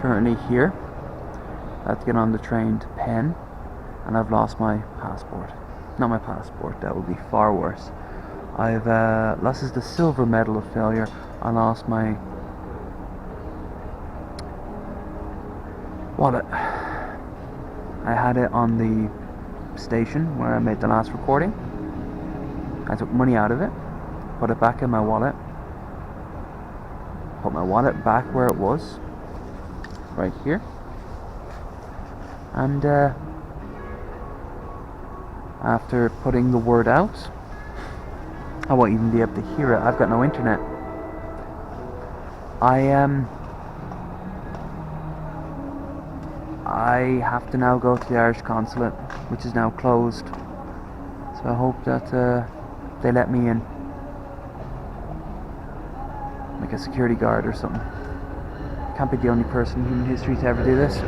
currently here. I have to get on the train to Penn, and I've lost my passport. Not my passport, that would be far worse. I've lost the silver medal of failure. I lost my wallet. I had it on the station where I made the last recording. I took money out of it, put it back in my wallet, put my wallet back where it was, right here, and after putting the word out, I won't even be able to hear it. I've got no internet. I have to now go to the Irish consulate, which is now closed. So I hope that they let me in, like a security guard or something. Can't be the only person in human history to ever do this.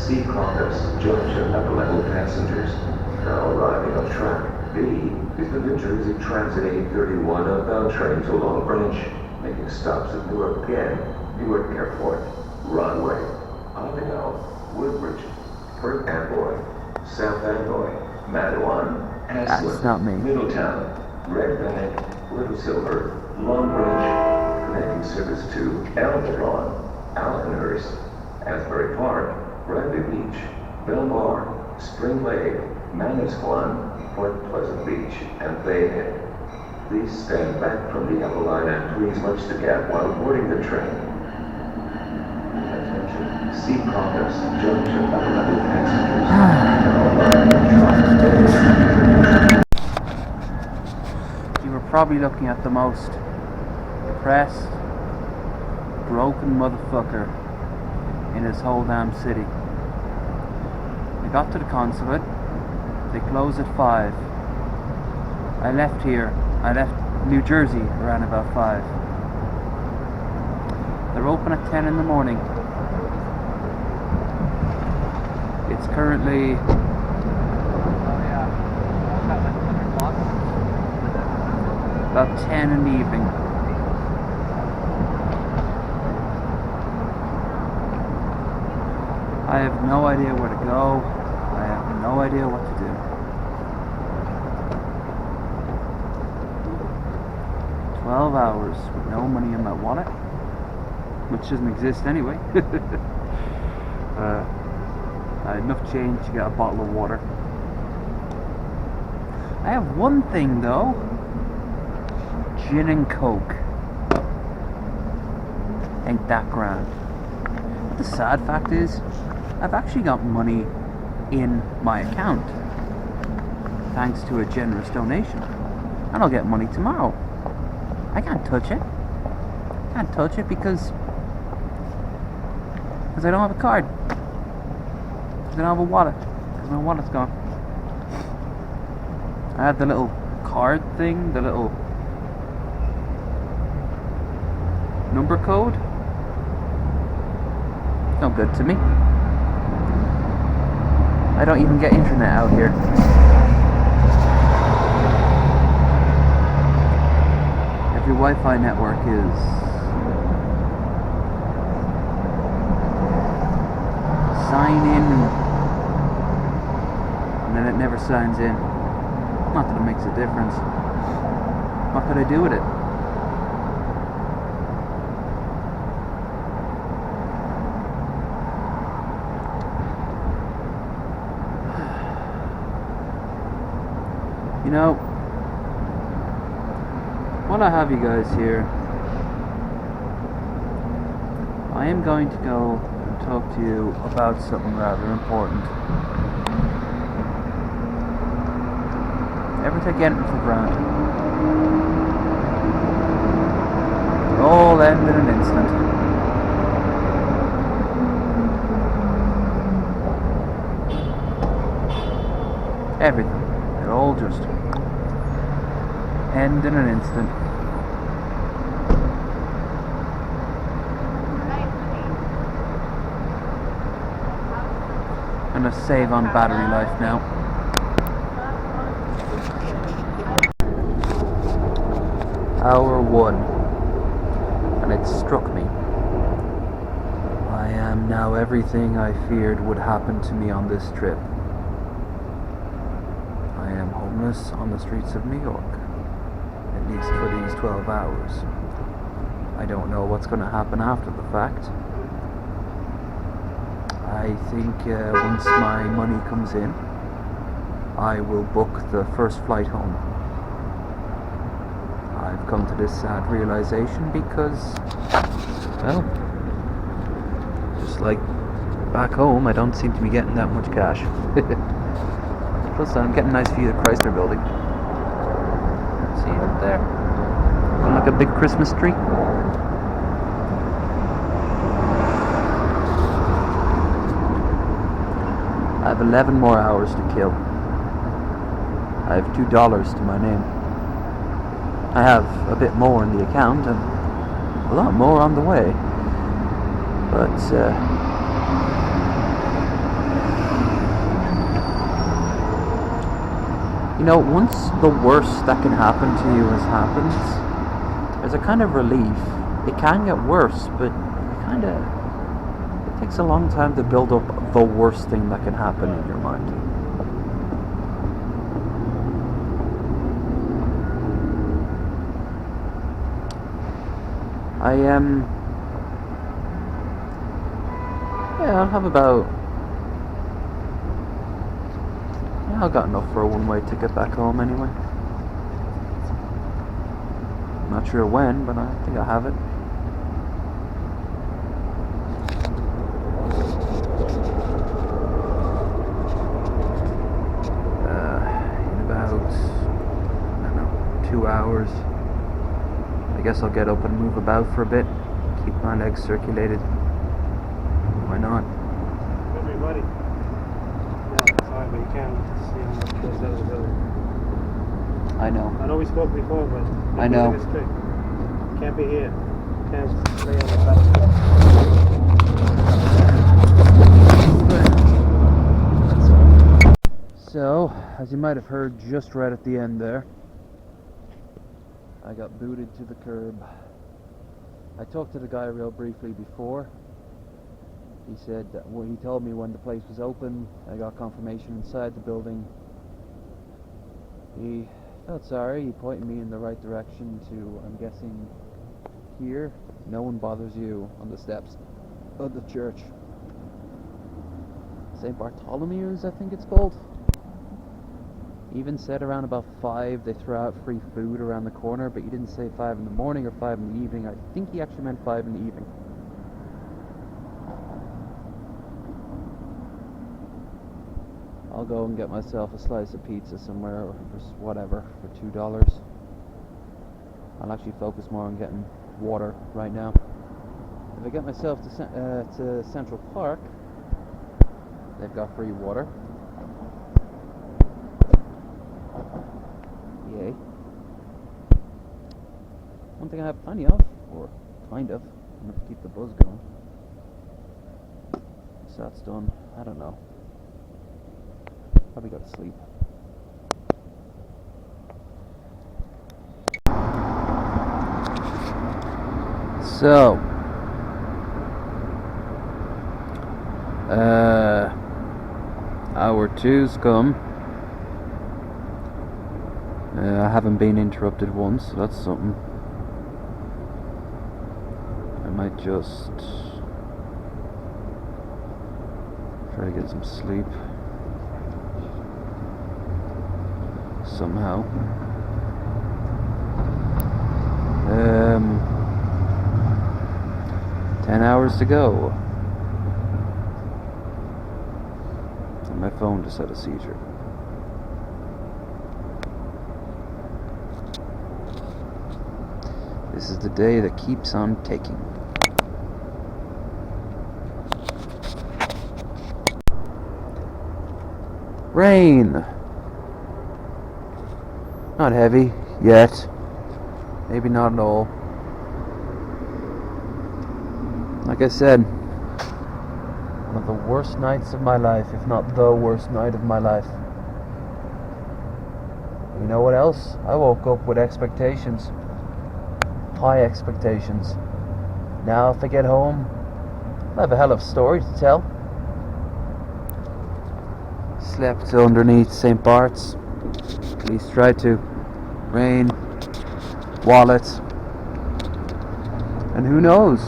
C. Caucus, junction upper level passengers. Now arriving on track B is the New Jersey Transit 831 outbound train to Long Branch, making stops at Newark again, Newark Airport, Runway, Avondale, Woodbridge, Perth Amboy, South Amboy, Madawan, That's not me. Middletown, Red Bank, Little Silver, Long Branch, connecting service to Elmwood, Allenhurst, Asbury Park, Bradley Beach, Belmar, Spring Lake, Manasquan, Point Pleasant Beach, and Bay Head. Please stand back from the yellow line and please watch the gap while boarding the train. Attention, C. Caucus, junction upper level passengers. You were probably looking at the most depressed, broken motherfucker in his whole damn city. I got to the consulate. They closed at 5. I left New Jersey around about 5. They're open at 10 in the morning. It's currently about 10 in the evening. I have no idea where to go. I have no idea what to do. $12 with no money in my wallet, which doesn't exist anyway. I had enough change to get a bottle of water. I have one thing though: gin and coke. Ain't that grand? But the sad fact is, I've actually got money in my account thanks to a generous donation, and I'll get money tomorrow. I can't touch it. Can't touch it because I don't have a card. Because I don't have a wallet. Because my wallet's gone. I had the little card thing, the little number code. It's no good to me. I don't even get internet out here. Every Wi-Fi network is sign in, and then it never signs in. Not that it makes a difference. What could I do with it? You know, while I have you guys here, I am going to go and talk to you about something rather important. Never take anything for granted. It'll all end in an instant. Everything. It'll all just end in an instant. I'm gonna save on battery life now. Hour 1, and it struck me. I am now everything I feared would happen to me on this trip. I am homeless on the streets of New York, at least for these 12 hours. I don't know what's going to happen after the fact. I think once my money comes in, I will book the first flight home. I've come to this sad realization because, well, just like back home, I don't seem to be getting that much cash. Plus, I'm getting a nice view of the Chrysler building. See it up there? Looking like a big Christmas tree. I have 11 more hours to kill. I have $2 to my name. I have a bit more in the account and a lot more on the way. But, you know, once the worst that can happen to you has happened, there's a kind of relief. It can get worse, but it takes a long time to build up the worst thing that can happen in your mind. I'll have about, I've got enough for a one-way ticket back home anyway. I'm not sure when, but I think I have it. In about, I don't know, 2 hours. I guess I'll get up and move about for a bit, keep my legs circulated. Why not? Everybody. Yeah, sorry, but you can't see how much goes out of the building. I know. I know we spoke before, but I know. It's strict. Can't be here. Can't stay on the back. So, as you might have heard just right at the end there, I got booted to the curb. I talked to the guy real briefly before. He said that, well, he told me when the place was open. I got confirmation inside the building. He felt sorry. He pointed me in the right direction to, I'm guessing, here. No one bothers you on the steps of the church. St. Bartholomew's, I think it's called. Even said around about 5 they throw out free food around the corner, but he didn't say 5 in the morning or 5 in the evening. I think he actually meant 5 in the evening. I'll go and get myself a slice of pizza somewhere or whatever for $2. I'll actually focus more on getting water right now. If I get myself to Central Park, they've got free water. Yay. One thing I have plenty of, or kind of, enough to keep the buzz going. So that's done. I don't know. Probably go to sleep. So, hour 2's come. I haven't been interrupted once, so that's something. I might just try to get some sleep somehow. 10 hours to go. And my phone just had a seizure. This is the day that keeps on taking. Rain! Not heavy, yet. Maybe not at all. Like I said, one of the worst nights of my life, if not the worst night of my life. You know what else? I woke up with expectations. High expectations. Now if I get home, I have a hell of a story to tell. Slept underneath St. Bart's. Police tried to. Rain. Wallet. And who knows?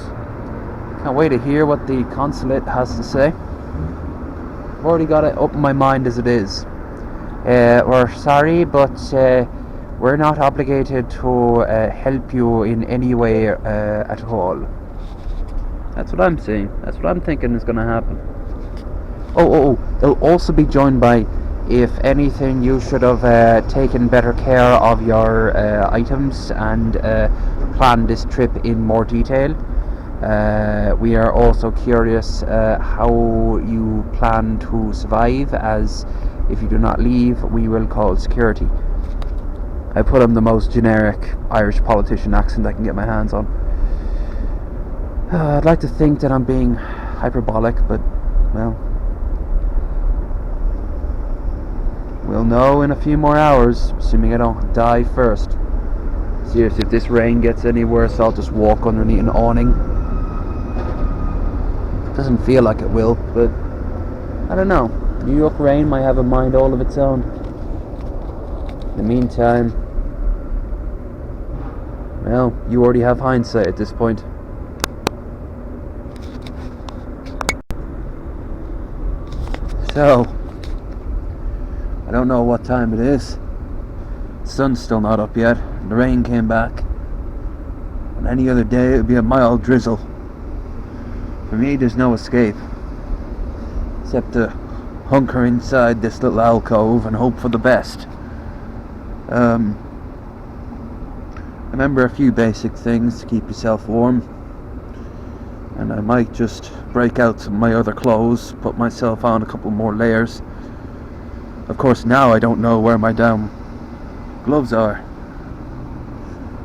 Can't wait to hear what the consulate has to say. I've already got it up in my mind as it is. We're sorry, but we're not obligated to help you in any way at all. That's what I'm saying. That's what I'm thinking is going to happen. Oh, they'll also be joined by, if anything, you should have taken better care of your items and planned this trip in more detail. We are also curious how you plan to survive, as if you do not leave, we will call security. I put on the most generic Irish politician accent I can get my hands on. I'd like to think that I'm being hyperbolic, but, well, we'll know in a few more hours, assuming I don't die first. Seriously, if this rain gets any worse, I'll just walk underneath an awning. Doesn't feel like it will, but I don't know. New York rain might have a mind all of its own. In the meantime, well, you already have hindsight at this point. So, I don't know what time it is. The sun's still not up yet. The rain came back. On any other day, it would be a mild drizzle. For me, there's no escape, except to hunker inside this little alcove and hope for the best. I remember a few basic things to keep yourself warm, and I might just break out some of my other clothes, put myself on a couple more layers. Of course, now I don't know where my damn gloves are.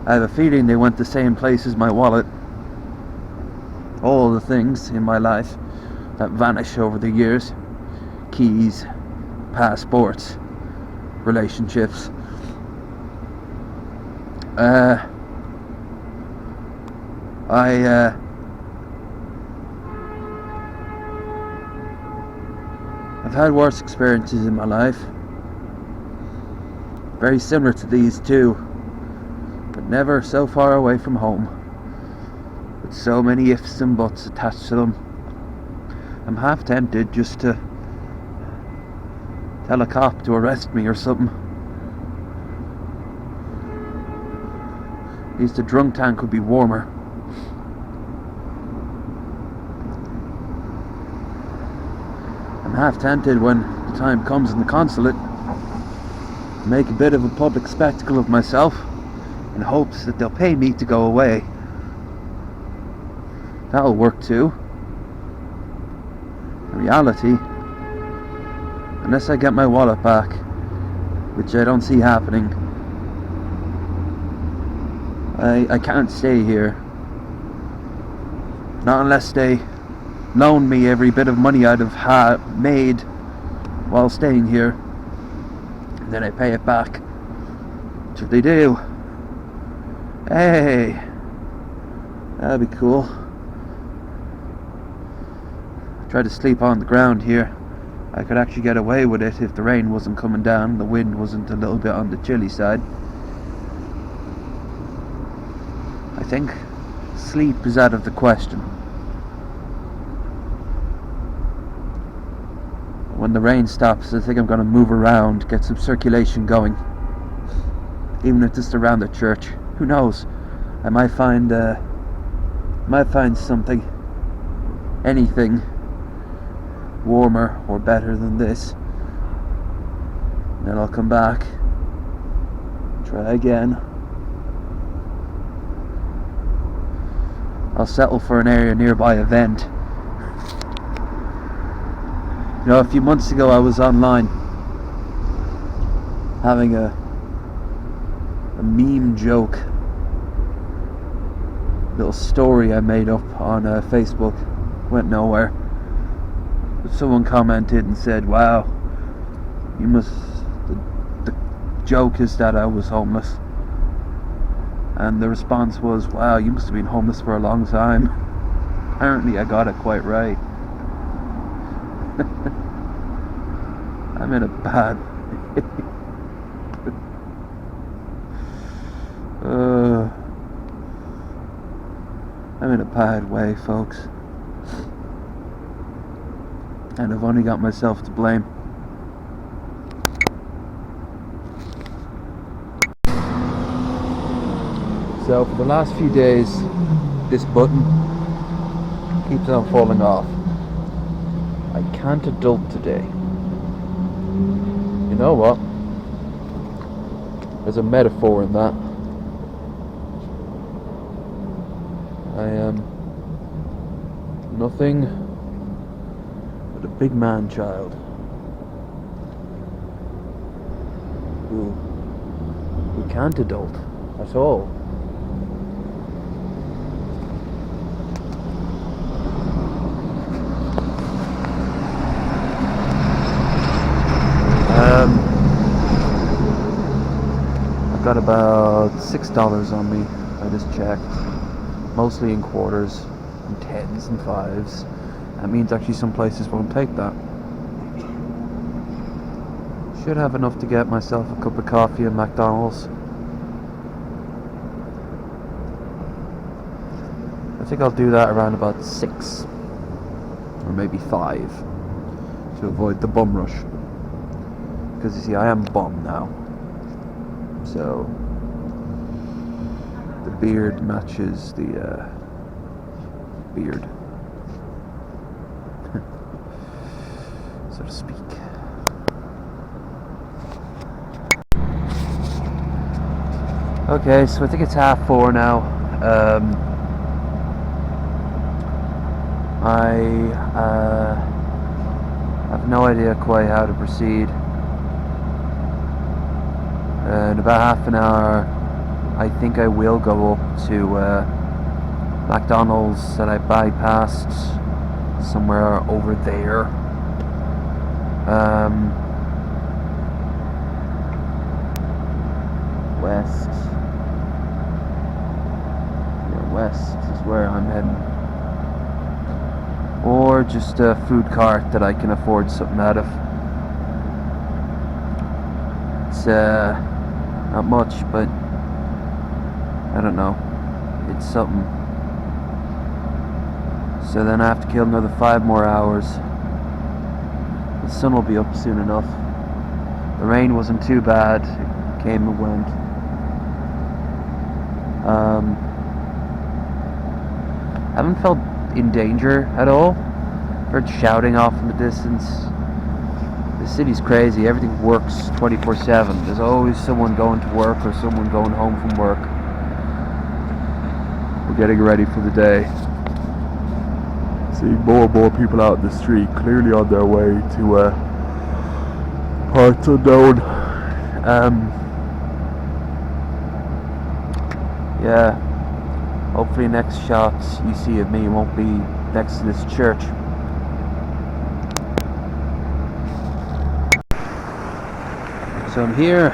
I have a feeling they went the same place as my wallet. All the things in my life that vanish over the years: keys, passports, relationships. I've had worse experiences in my life, very similar to these too, but never so far away from home, with so many ifs and buts attached to them. I'm half tempted just to tell a cop to arrest me or something. At least the drunk tank would be warmer. I'm half tempted, when the time comes in the consulate, to make a bit of a public spectacle of myself in hopes that they'll pay me to go away. That'll work too. In reality, unless I get my wallet back, which I don't see happening, I can't stay here. Not unless they loan me every bit of money I'd have made while staying here, and then I pay it back. Which if they do, hey, that'd be cool. I tried to sleep on the ground here. I could actually get away with it if the rain wasn't coming down, the wind wasn't a little bit on the chilly side. I think sleep is out of the question. When the rain stops, I think I'm going to move around, get some circulation going. Even if it's around the church. Who knows? I might find something, anything, warmer or better than this. Then I'll come back, try again. I'll settle for an area nearby a vent. You know, a few months ago I was online having a meme joke, little story I made up on Facebook. Went nowhere. But someone commented and said, wow, the joke is that I was homeless. And the response was, wow, you must have been homeless for a long time. Apparently I got it quite right. I'm in a bad I'm in a bad way, folks. And I've only got myself to blame. So for the last few days, this button keeps on falling off. I can't adult today. You know what? There's a metaphor in that. I am nothing but a big man child who can't adult at all. I've got about $6 on me. I just checked. Mostly in quarters, and 10s and 5s. That means actually some places won't take that. Should have enough to get myself a cup of coffee at McDonald's. I think I'll do that around about 6 or maybe 5 to avoid the bum rush. Because you see, I am bum now. So the beard matches the beard, so to speak. Okay, so I think it's 4:30 now. I have no idea quite how to proceed. In about half an hour, I think I will go up to McDonald's that I bypassed somewhere over there. West. Yeah, west is where I'm heading. Or just a food cart that I can afford something out of. It's not much, but I don't know. It's something. So then I have to kill another 5 more hours. The sun will be up soon enough. The rain wasn't too bad. It came and went. Haven't felt in danger at all. Heard shouting off in the distance. The city's crazy. Everything works 24/7. There's always someone going to work or someone going home from work. We're getting ready for the day. Seeing more and more people out in the street, clearly on their way to parts unknown. Yeah. Hopefully next shot you see of me won't be next to this church. So I'm here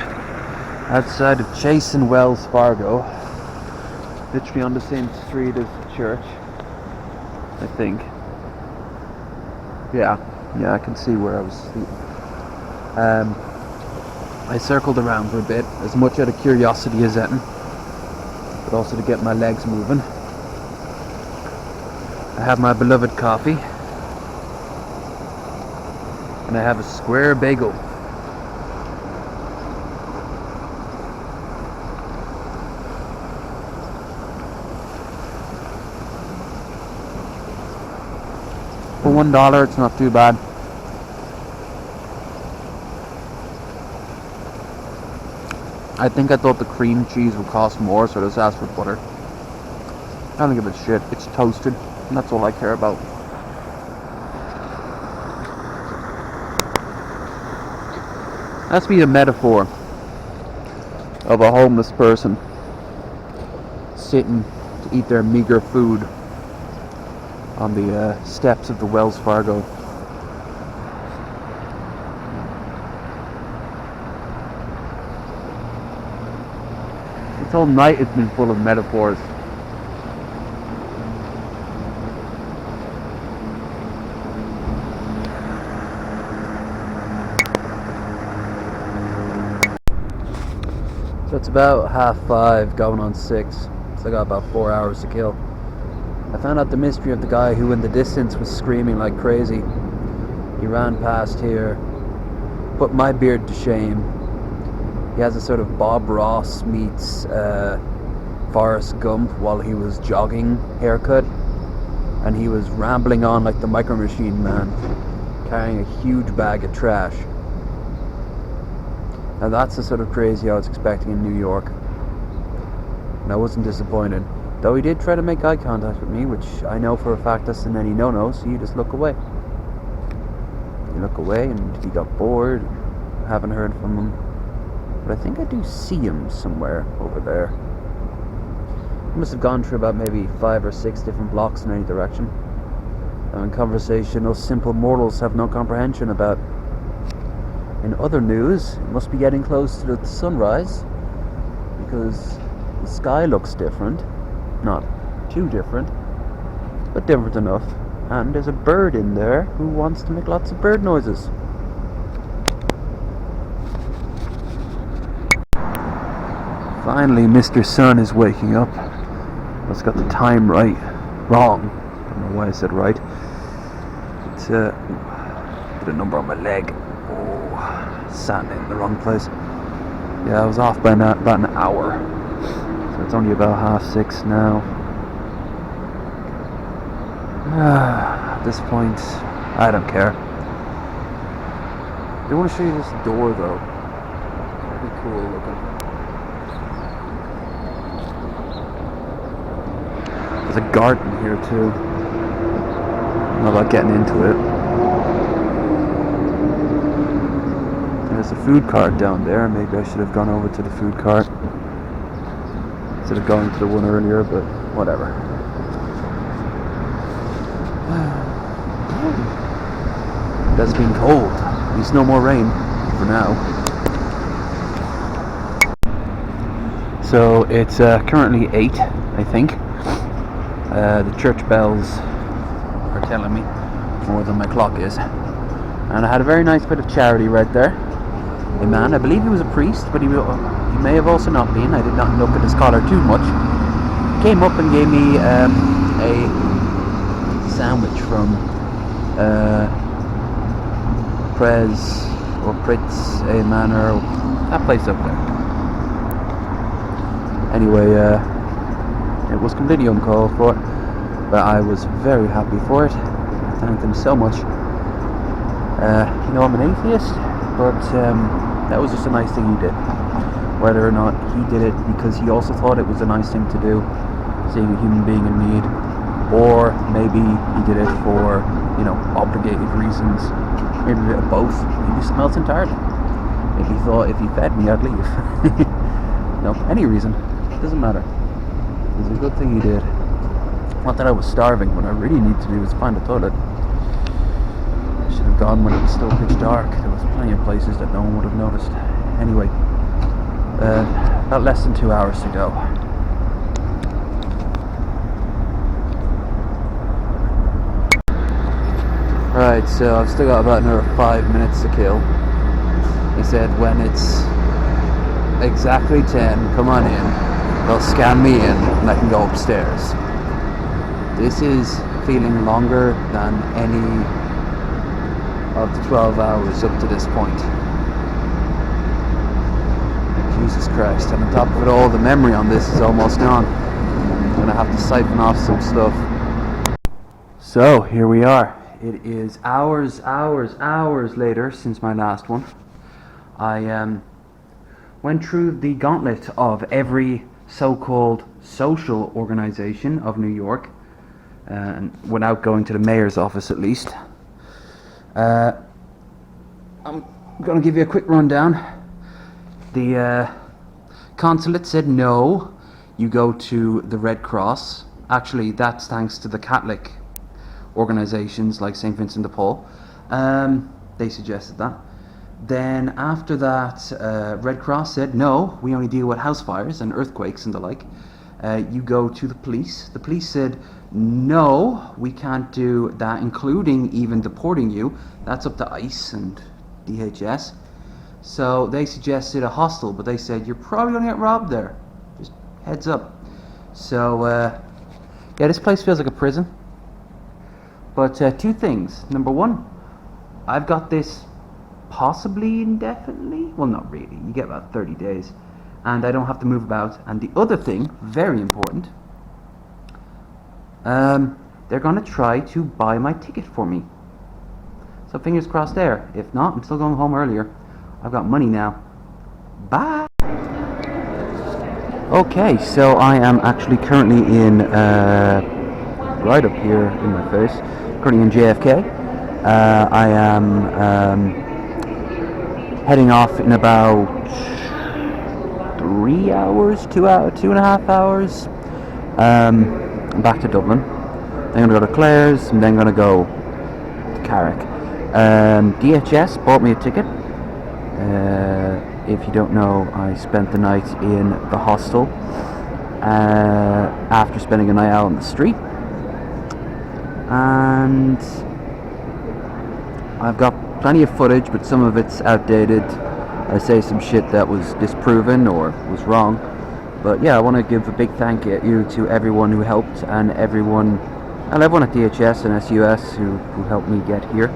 outside of Chase and Wells Fargo, literally on the same street as the church, I think. Yeah, I can see where I was sleeping. I circled around for a bit, as much out of curiosity as anything, but also to get my legs moving. I have my beloved coffee, and I have a square bagel. For $1, it's not too bad. I think I thought the cream cheese would cost more, so I just asked for butter. I don't give a shit. It's toasted, and that's all I care about. That's be a metaphor of a homeless person sitting to eat their meager food on the steps of the Wells Fargo. This whole night has been full of metaphors. So it's about 5:30 going on 6. So I got about 4 hours to kill. I found out the mystery of the guy who in the distance was screaming like crazy. He ran past here, put my beard to shame. He has a sort of Bob Ross meets Forrest Gump while he was jogging haircut, and he was rambling on like the Micro Machine Man, carrying a huge bag of trash. Now that's the sort of crazy I was expecting in New York, and I wasn't disappointed. Though he did try to make eye contact with me, which I know for a fact doesn't any no-no, so you just look away. You look away, and he got bored, haven't heard from him. But I think I do see him somewhere over there. He must have gone through about maybe 5 or 6 different blocks in any direction. In conversation us simple mortals have no comprehension about. In other news, it must be getting close to the sunrise, because the sky looks different. Not too different, but different enough. And there's a bird in there who wants to make lots of bird noises. Finally, Mr. Sun is waking up. Let's got the time right. Wrong. Don't know why I said right. It's put a number on my leg. Oh, sat in the wrong place. Yeah, I was off by about an hour. So it's only about 6:30 now. At this point, I don't care. I do want to show you this door though. Pretty cool looking. There's a garden here too. I'm not about getting into it. There's a food cart down there. Maybe I should have gone over to the food cart instead of going to the one earlier, but whatever. It's been cold. At least no more rain for now. So it's currently 8, I think. The church bells are telling me more than my clock is. And I had a very nice bit of charity right there. A man, I believe he was a priest, but he may have also not been. I did not look at his collar too much. Came up and gave me a sandwich from Prez or Pritz A Manor, that place up there. Anyway, it was completely uncalled for, but I was very happy for it. I thanked him so much. You know, I'm an atheist, but that was just a nice thing he did. Whether or not he did it because he also thought it was a nice thing to do, seeing a human being in need, or maybe he did it for, you know, obligated reasons, maybe a bit of both, maybe something else entirely. Maybe he thought if he fed me I'd leave. No, any reason, doesn't matter. It was a good thing he did. Not that I was starving. What I really need to do is find a toilet. I should have gone when it was still pitch dark. There was plenty of places that no one would have noticed. Anyway, about less than 2 hours to go. Right, so I've still got about another 5 minutes to kill. He said when it's exactly 10, come on in. They'll scan me in and I can go upstairs. This is feeling longer than any of the 12 hours up to this point. Jesus Christ, and on top of it all, the memory on this is almost gone. I'm gonna have to siphon off some stuff. So, here we are. It is hours later since my last one. I went through the gauntlet of every so-called social organization of New York, and without going to the mayor's office at least. I'm going to give you a quick rundown. The consulate said no, you go to the Red Cross. Actually, that's thanks to the Catholic organizations like St. Vincent de Paul. They suggested that. Then after that, Red Cross said no, we only deal with house fires and earthquakes and the like. You go to the police. The police said no, we can't do that, including even deporting you. That's up to ICE and DHS. So they suggested a hostel, but they said you're probably gonna get robbed there. Just heads up. So yeah, this place feels like a prison. But two things. Number one, I've got this possibly indefinitely. Well, not really. You get about 30 days. And I don't have to move about. And the other thing, very important, they're going to try to buy my ticket for me. So fingers crossed there. If not, I'm still going home earlier. I've got money now. Bye! Okay, so I am actually currently in, right up here in my face, currently in JFK. I am heading off in about 3 hours, 2.5 hours, back to Dublin. Then I'm going to go to Clare's, and then going to go to Carrick. DHS bought me a ticket. If you don't know, I spent the night in the hostel after spending a night out on the street. And I've got plenty of footage, but some of it's outdated. I say some shit that was disproven or was wrong. But yeah, I want to give a big thank you to everyone who helped, and everyone at DHS and SUS who helped me get here.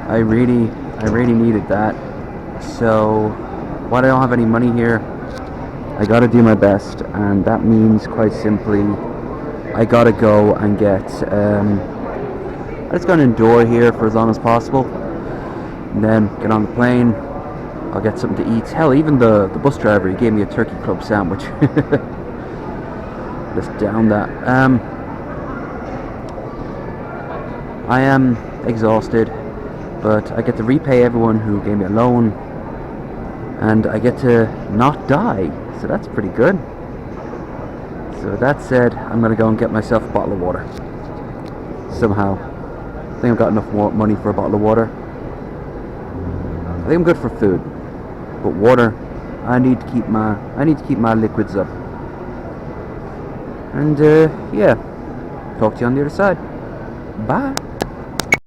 I really needed that. So while I don't have any money here, I gotta do my best, and that means quite simply I gotta go and get I'm just gonna endure here for as long as possible, and then get on the plane. I'll get something to eat. Hell, even the bus driver, he gave me a turkey club sandwich. Just down that. I am exhausted, but I get to repay everyone who gave me a loan, and I get to not die, so that's pretty good. So that said, I'm gonna go and get myself a bottle of water somehow. I think I've got enough money for a bottle of water. I think I'm good for food, but water, I need to keep my liquids up. And yeah, talk to you on the other side. Bye.